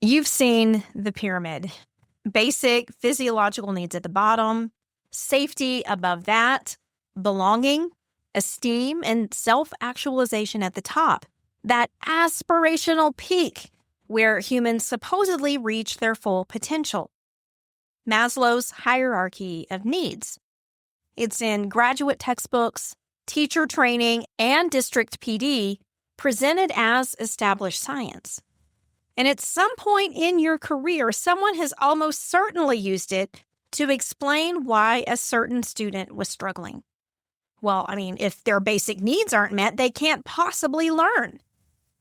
You've seen the pyramid. Basic physiological needs at the bottom, safety above that, belonging, esteem, and self-actualization at the top. That aspirational peak where humans supposedly reach their full potential. Maslow's hierarchy of needs. It's in graduate textbooks, teacher training, and district PD, presented as established science. And at some point in your career, someone has almost certainly used it to explain why a certain student was struggling. Well, if their basic needs aren't met, they can't possibly learn.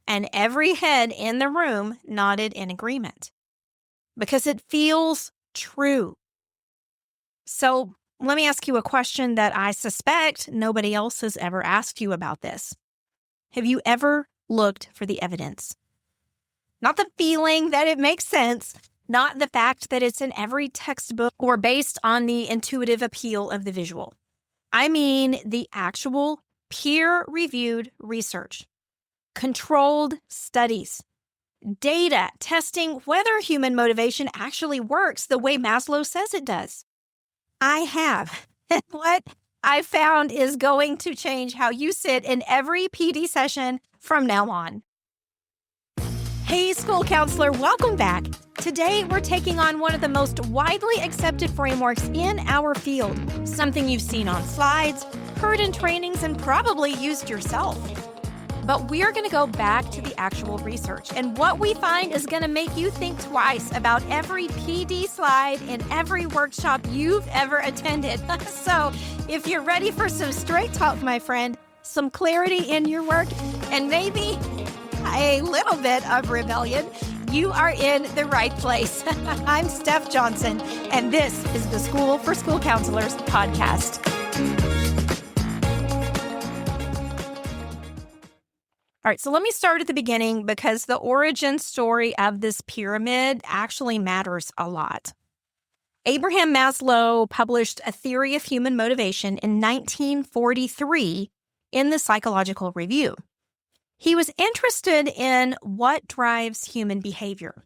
And every head in the room nodded in agreement because it feels true. So let me ask you a question that I suspect nobody else has ever asked you about this. Have you ever looked for the evidence? Not the feeling that it makes sense, not the fact that it's in every textbook or based on the intuitive appeal of the visual. I mean the actual peer-reviewed research, controlled studies, data testing whether human motivation actually works the way Maslow says it does. I have. And what I found is going to change how you sit in every PD session from now on. Hey, school counselor, welcome back. Today, we're taking on one of the most widely accepted frameworks in our field, something you've seen on slides, heard in trainings, and probably used yourself. But we're going to go back to the actual research, and what we find is going to make you think twice about every PD slide in every workshop you've ever attended. So if you're ready for some straight talk, my friend, some clarity in your work, and maybe a little bit of rebellion, you are in the right place. I'm Steph Johnson, and this is the School for School Counselors podcast. All right, so let me start at the beginning because the origin story of this pyramid actually matters a lot. Abraham Maslow published A Theory of Human Motivation in 1943 in the Psychological Review. He was interested in what drives human behavior.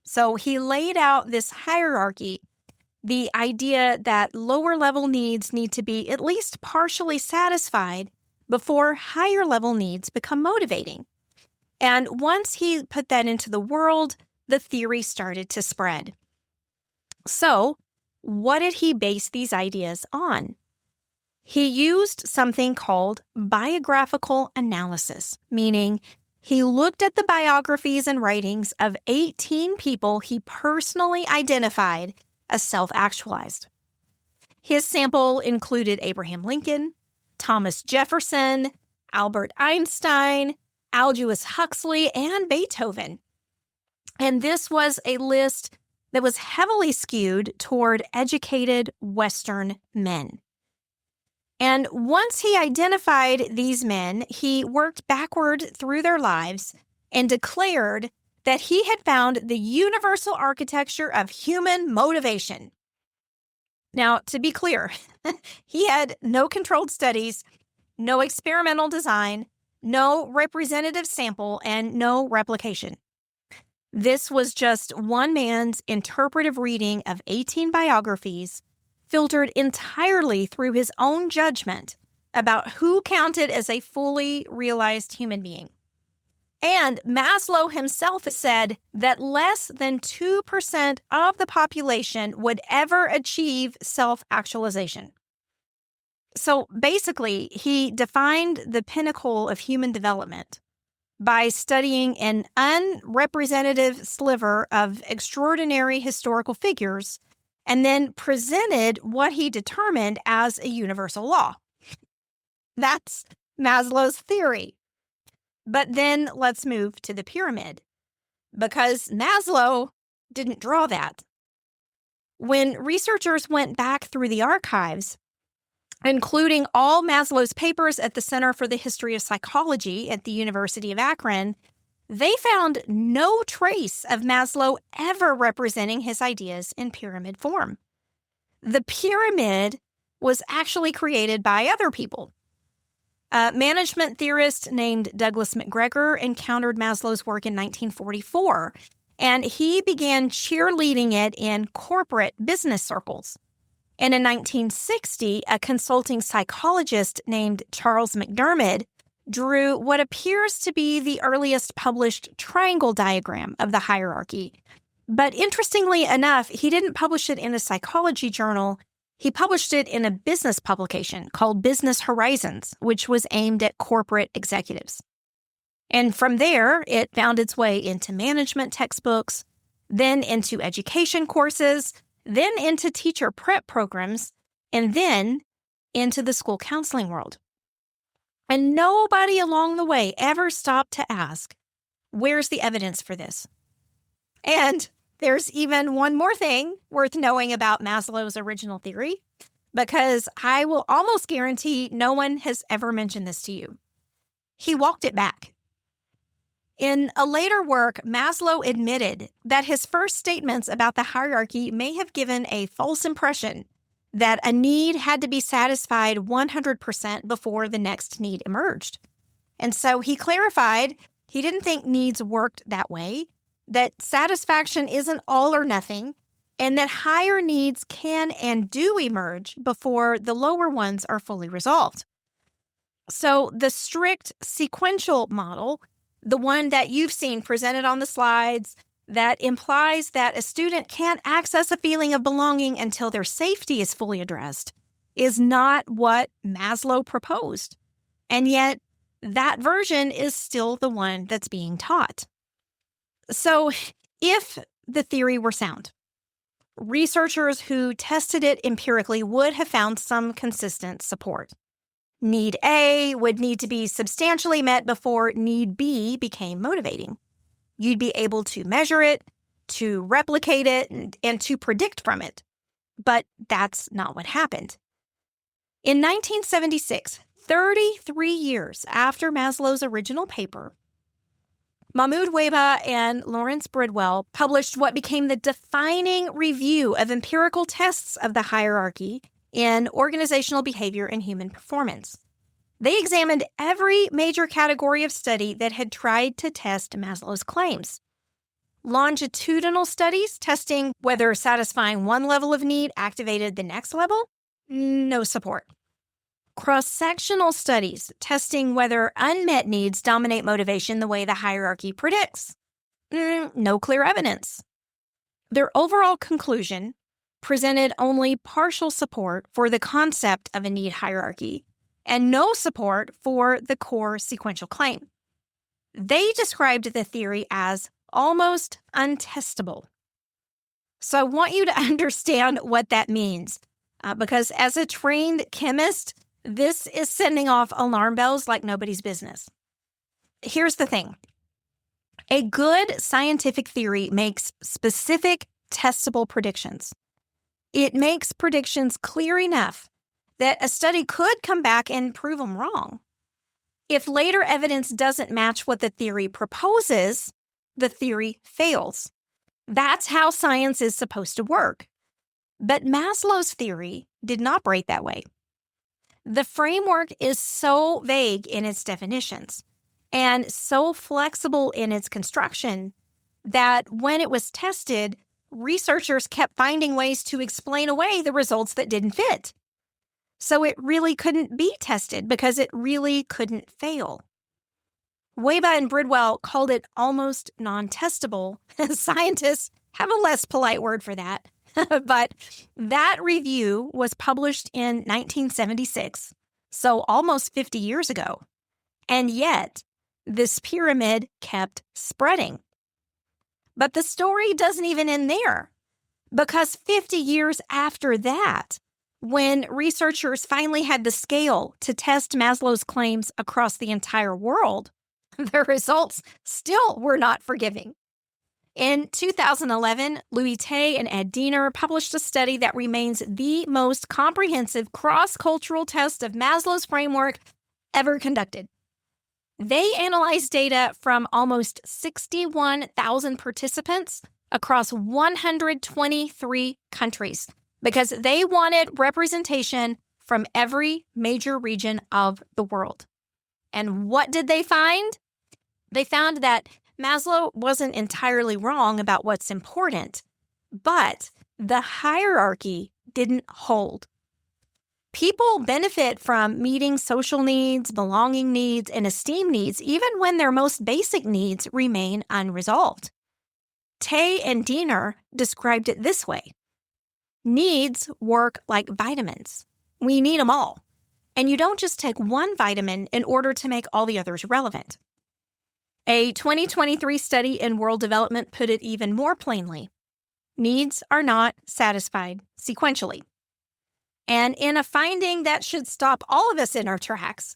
So he laid out this hierarchy, the idea that lower level needs need to be at least partially satisfied before higher level needs become motivating. And once he put that into the world, the theory started to spread. So, what did he base these ideas on? He used something called biographical analysis, meaning he looked at the biographies and writings of 18 people he personally identified as self-actualized. His sample included Abraham Lincoln, Thomas Jefferson, Albert Einstein, Aldous Huxley, and Beethoven. And this was a list that was heavily skewed toward educated Western men. And once he identified these men, he worked backward through their lives and declared that he had found the universal architecture of human motivation. Now, to be clear, he had no controlled studies, no experimental design, no representative sample, and no replication. This was just one man's interpretive reading of 18 biographies, filtered entirely through his own judgment about who counted as a fully realized human being. And Maslow himself said that less than 2% of the population would ever achieve self-actualization. So basically, he defined the pinnacle of human development by studying an unrepresentative sliver of extraordinary historical figures and then presented what he determined as a universal law. That's Maslow's theory. But then let's move to the pyramid, because Maslow didn't draw that. When researchers went back through the archives, including all Maslow's papers at the Center for the History of Psychology at the University of Akron, they found no trace of Maslow ever representing his ideas in pyramid form. The pyramid was actually created by other people. A management theorist named Douglas McGregor encountered Maslow's work in 1944, and he began cheerleading it in corporate business circles. And in 1960, a consulting psychologist named Charles McDermott drew what appears to be the earliest published triangle diagram of the hierarchy. But interestingly enough, he didn't publish it in a psychology journal. He published it in a business publication called Business Horizons, which was aimed at corporate executives. And from there, it found its way into management textbooks, then into education courses, then into teacher prep programs, and then into the school counseling world. And nobody along the way ever stopped to ask, where's the evidence for this? And there's even one more thing worth knowing about Maslow's original theory, because I will almost guarantee no one has ever mentioned this to you. He walked it back. In a later work, Maslow admitted that his first statements about the hierarchy may have given a false impression that a need had to be satisfied 100% before the next need emerged. And so he clarified he didn't think needs worked that way, that satisfaction isn't all or nothing, and that higher needs can and do emerge before the lower ones are fully resolved. So the strict sequential model, the one that you've seen presented on the slides, that implies that a student can't access a feeling of belonging until their safety is fully addressed, is not what Maslow proposed. And yet, that version is still the one that's being taught. So, if the theory were sound, researchers who tested it empirically would have found some consistent support. Need A would need to be substantially met before need B became motivating. You'd be able to measure it, to replicate it, and to predict from it. But that's not what happened. In 1976, 33 years after Maslow's original paper, Mahmoud Weba and Lawrence Bridwell published what became the defining review of empirical tests of the hierarchy in organizational behavior and human performance. They examined every major category of study that had tried to test Maslow's claims. Longitudinal studies testing whether satisfying one level of need activated the next level? No support. Cross-sectional studies testing whether unmet needs dominate motivation the way the hierarchy predicts? No clear evidence. Their overall conclusion presented only partial support for the concept of a need hierarchy and no support for the core sequential claim. They described the theory as almost untestable. So I want you to understand what that means, because as a trained chemist, this is sending off alarm bells like nobody's business. Here's the thing. A good scientific theory makes specific, testable predictions. It makes predictions clear enough that a study could come back and prove them wrong. If later evidence doesn't match what the theory proposes, the theory fails. That's how science is supposed to work. But Maslow's theory did not operate that way. The framework is so vague in its definitions and so flexible in its construction that when it was tested, researchers kept finding ways to explain away the results that didn't fit. So it really couldn't be tested because it really couldn't fail. Weba and Bridwell called it almost non-testable. Scientists have a less polite word for that. But that review was published in 1976, so almost 50 years ago. And yet, this pyramid kept spreading. But the story doesn't even end there, because 50 years after that, when researchers finally had the scale to test Maslow's claims across the entire world, the results still were not forgiving. In 2011, Louis Tay and Ed Diener published a study that remains the most comprehensive cross-cultural test of Maslow's framework ever conducted. They analyzed data from almost 61,000 participants across 123 countries because they wanted representation from every major region of the world. And what did they find? They found that Maslow wasn't entirely wrong about what's important, but the hierarchy didn't hold. People benefit from meeting social needs, belonging needs, and esteem needs, even when their most basic needs remain unresolved. Tay and Diener described it this way: needs work like vitamins. We need them all. And you don't just take one vitamin in order to make all the others relevant. A 2023 study in World Development put it even more plainly. Needs are not satisfied sequentially. And in a finding that should stop all of us in our tracks,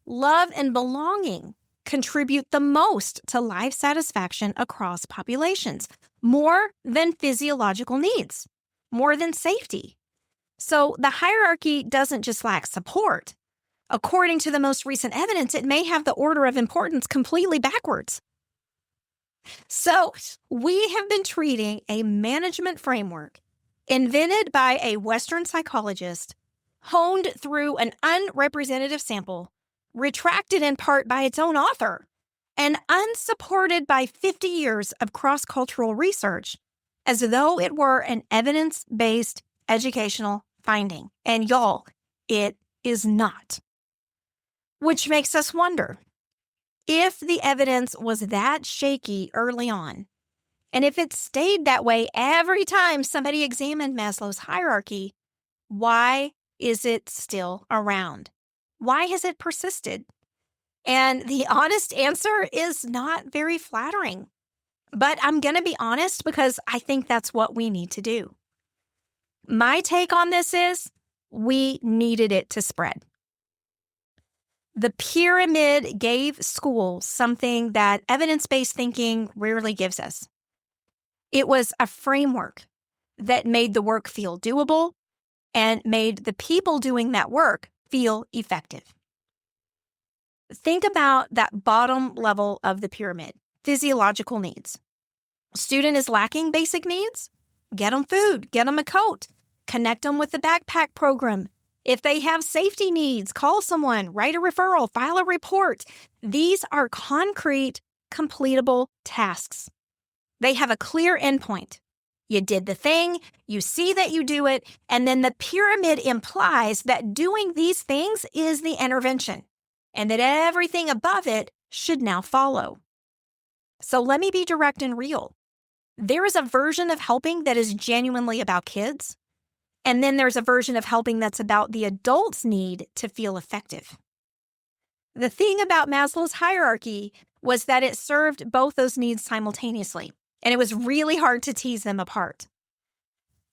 love and belonging contribute the most to life satisfaction across populations, more than physiological needs, more than safety. So the hierarchy doesn't just lack support. According to the most recent evidence, it may have the order of importance completely backwards. So we have been treating a management framework invented by a Western psychologist, honed through an unrepresentative sample, retracted in part by its own author, and unsupported by 50 years of cross-cultural research, as though it were an evidence-based educational finding. And y'all, it is not. Which makes us wonder, if the evidence was that shaky early on, and if it stayed that way every time somebody examined Maslow's hierarchy, why is it still around? Why has it persisted? And the honest answer is not very flattering. But I'm going to be honest because I think that's what we need to do. My take on this is we needed it to spread. The pyramid gave schools something that evidence-based thinking rarely gives us. It was a framework that made the work feel doable and made the people doing that work feel effective. Think about that bottom level of the pyramid, physiological needs. Student is lacking basic needs? Get them food, get them a coat, connect them with the backpack program. If they have safety needs, call someone, write a referral, file a report. These are concrete, completable tasks. They have a clear endpoint. You did the thing, you see that you do it, and then the pyramid implies that doing these things is the intervention, and that everything above it should now follow. So let me be direct and real. There is a version of helping that is genuinely about kids, and then there's a version of helping that's about the adult's need to feel effective. The thing about Maslow's hierarchy was that it served both those needs simultaneously, and it was really hard to tease them apart.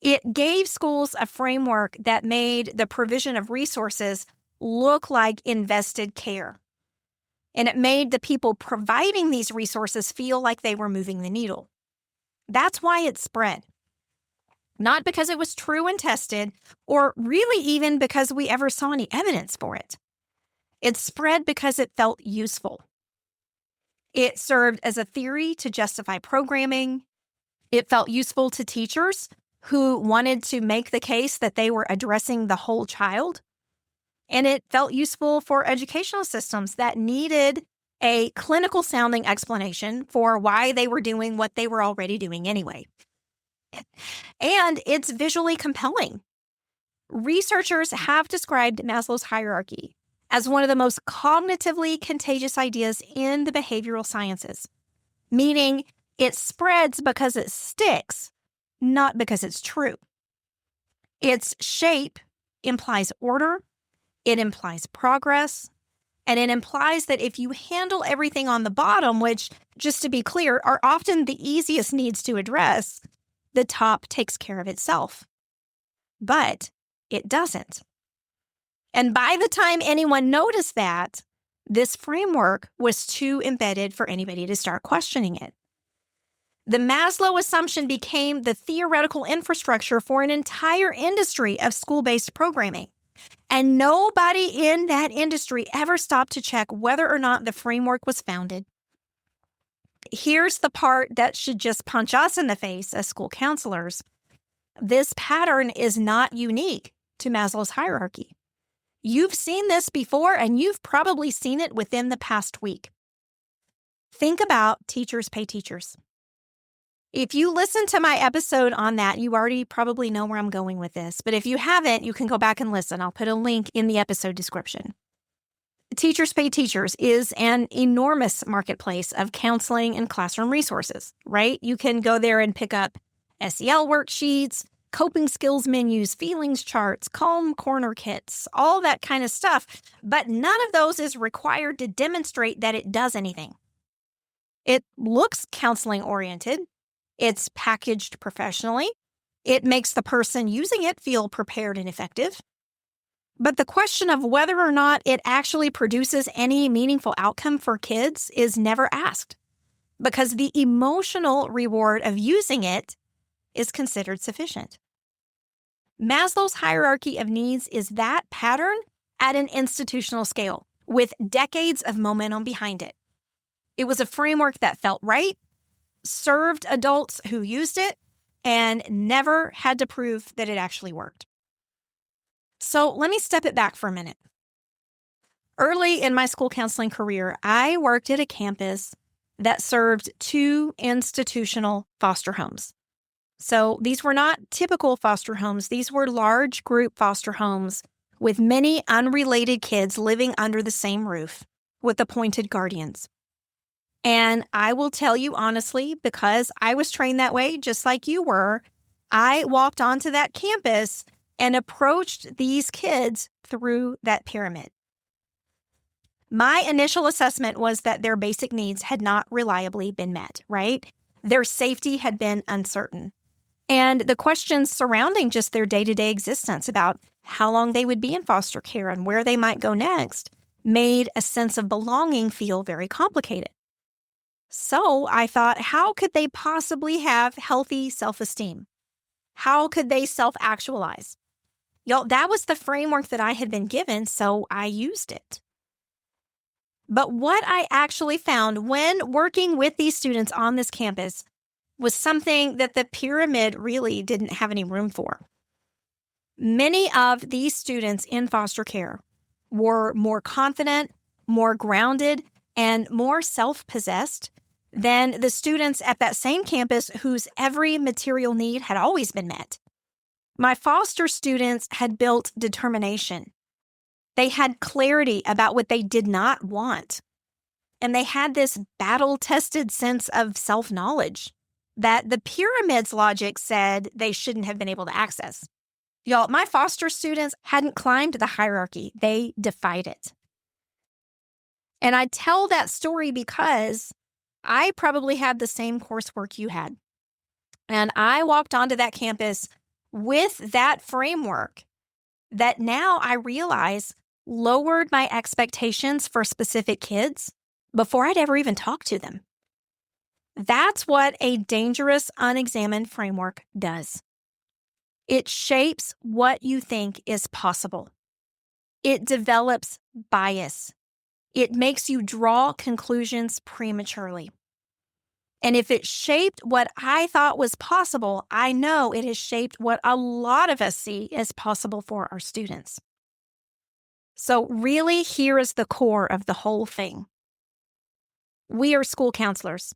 It gave schools a framework that made the provision of resources look like invested care. And it made the people providing these resources feel like they were moving the needle. That's why it spread. Not because it was true and tested, or really even because we ever saw any evidence for it. It spread because it felt useful. It served as a theory to justify programming. It felt useful to teachers who wanted to make the case that they were addressing the whole child. And it felt useful for educational systems that needed a clinical sounding explanation for why they were doing what they were already doing anyway. And it's visually compelling. Researchers have described Maslow's hierarchy as one of the most cognitively contagious ideas in the behavioral sciences, meaning it spreads because it sticks, not because it's true. Its shape implies order, it implies progress, and it implies that if you handle everything on the bottom, which, just to be clear, are often the easiest needs to address, the top takes care of itself. But it doesn't. And by the time anyone noticed that, this framework was too embedded for anybody to start questioning it. The Maslow assumption became the theoretical infrastructure for an entire industry of school-based programming. And nobody in that industry ever stopped to check whether or not the framework was founded. Here's the part that should just punch us in the face as school counselors. This pattern is not unique to Maslow's hierarchy. You've seen this before, and you've probably seen it within the past week. Think about teachers pay teachers. If you listen to my episode on that, you already probably know where I'm going with this. But if you haven't, you can go back and listen. I'll put a link in the episode description. Teachers Pay Teachers is an enormous marketplace of counseling and classroom resources, right? You can go there and pick up SEL worksheets, coping skills menus, feelings charts, calm corner kits, all that kind of stuff. But none of those is required to demonstrate that it does anything. It looks counseling oriented. It's packaged professionally. It makes the person using it feel prepared and effective. But the question of whether or not it actually produces any meaningful outcome for kids is never asked, because the emotional reward of using it is considered sufficient. Maslow's hierarchy of needs is that pattern at an institutional scale, with decades of momentum behind it. It was a framework that felt right, served adults who used it, and never had to prove that it actually worked. So let me step it back for a minute. Early in my school counseling career, I worked at a campus that served 2 institutional foster homes. So these were not typical foster homes. These were large group foster homes with many unrelated kids living under the same roof with appointed guardians. And I will tell you honestly, because I was trained that way, just like you were, I walked onto that campus and approached these kids through that pyramid. My initial assessment was that their basic needs had not reliably been met, right? Their safety had been uncertain. And the questions surrounding just their day-to-day existence about how long they would be in foster care and where they might go next made a sense of belonging feel very complicated. So I thought, how could they possibly have healthy self-esteem? How could they self-actualize? That was the framework that I had been given, so I used it. But what I actually found when working with these students on this campus was something that the pyramid really didn't have any room for. Many of these students in foster care were more confident, more grounded, and more self-possessed than the students at that same campus whose every material need had always been met. My foster students had built determination. They had clarity about what they did not want. And they had this battle-tested sense of self-knowledge that the pyramid's logic said they shouldn't have been able to access. My foster students hadn't climbed the hierarchy. They defied it. And I tell that story because I probably had the same coursework you had. And I walked onto that campus with that framework that now I realize lowered my expectations for specific kids before I'd ever even talked to them. That's what a dangerous, unexamined framework does. It shapes what you think is possible. It develops bias. It makes you draw conclusions prematurely. And if it shaped what I thought was possible, I know it has shaped what a lot of us see as possible for our students. So really, here is the core of the whole thing. We are school counselors.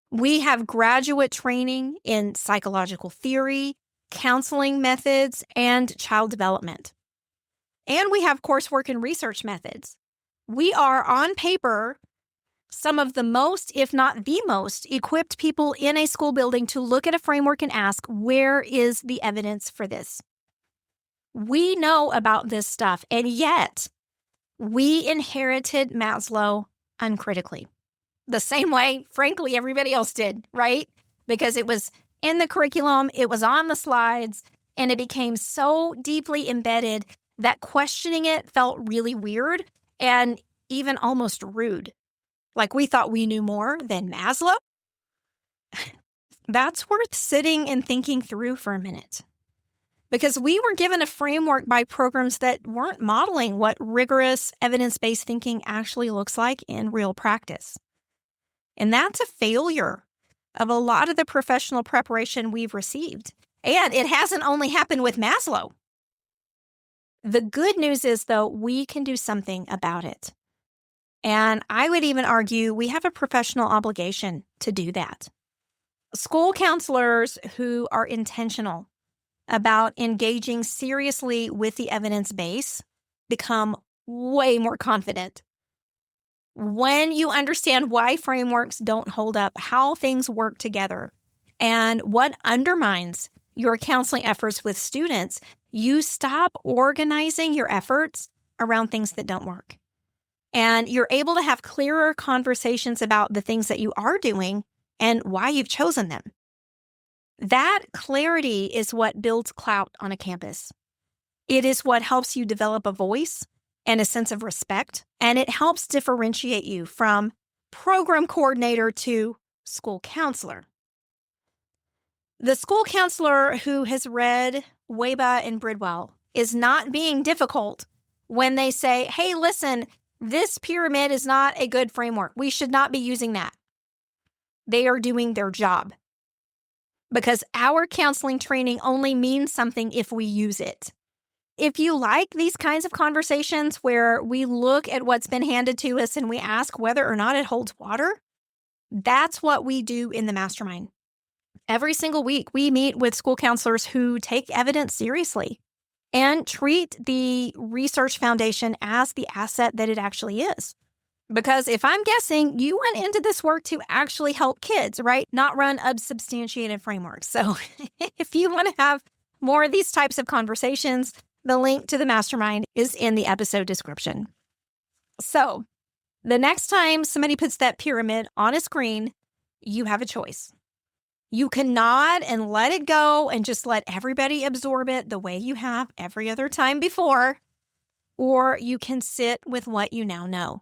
We have graduate training in psychological theory, counseling methods, and child development. And we have coursework in research methods. We are, on paper, some of the most, if not the most, equipped people in a school building to look at a framework and ask, where is the evidence for this? We know about this stuff, and yet we inherited Maslow uncritically. The same way, frankly, everybody else did, right? Because it was in the curriculum, it was on the slides, and it became so deeply embedded that questioning it felt really weird and even almost rude. Like we thought we knew more than Maslow? That's worth sitting and thinking through for a minute. Because we were given a framework by programs that weren't modeling what rigorous evidence-based thinking actually looks like in real practice. And that's a failure of a lot of the professional preparation we've received. And it hasn't only happened with Maslow. The good news is, though, we can do something about it. And I would even argue we have a professional obligation to do that. School counselors who are intentional about engaging seriously with the evidence base become way more confident. When you understand why frameworks don't hold up, how things work together, and what undermines your counseling efforts with students, you stop organizing your efforts around things that don't work. And you're able to have clearer conversations about the things that you are doing and why you've chosen them. That clarity is what builds clout on a campus. It is what helps you develop a voice and a sense of respect, and it helps differentiate you from program coordinator to school counselor. The school counselor who has read Weba and Bridwell is not being difficult when they say, hey, listen, this pyramid is not a good framework. We should not be using that. They are doing their job. Because our counseling training only means something if we use it. If you like these kinds of conversations where we look at what's been handed to us and we ask whether or not it holds water, that's what we do in the mastermind. Every single week, we meet with school counselors who take evidence seriously and treat the research foundation as the asset that it actually is. Because if I'm guessing, you went into this work to actually help kids, right? Not run unsubstantiated frameworks. So if you want to have more of these types of conversations, the link to the mastermind is in the episode description. So the next time somebody puts that pyramid on a screen, you have a choice. You can nod and let it go and just let everybody absorb it the way you have every other time before, or you can sit with what you now know.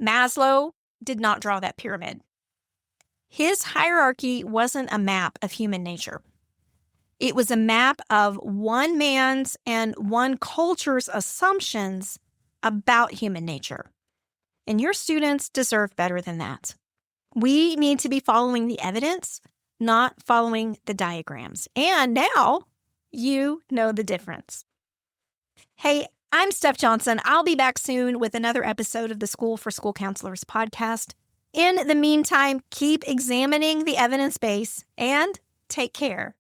Maslow did not draw that pyramid. His hierarchy wasn't a map of human nature. It was a map of one man's and one culture's assumptions about human nature. And your students deserve better than that. We need to be following the evidence, not following the diagrams. And now you know the difference. Hey, I'm Steph Johnson. I'll be back soon with another episode of the School for School Counselors podcast. In the meantime, keep examining the evidence base and take care.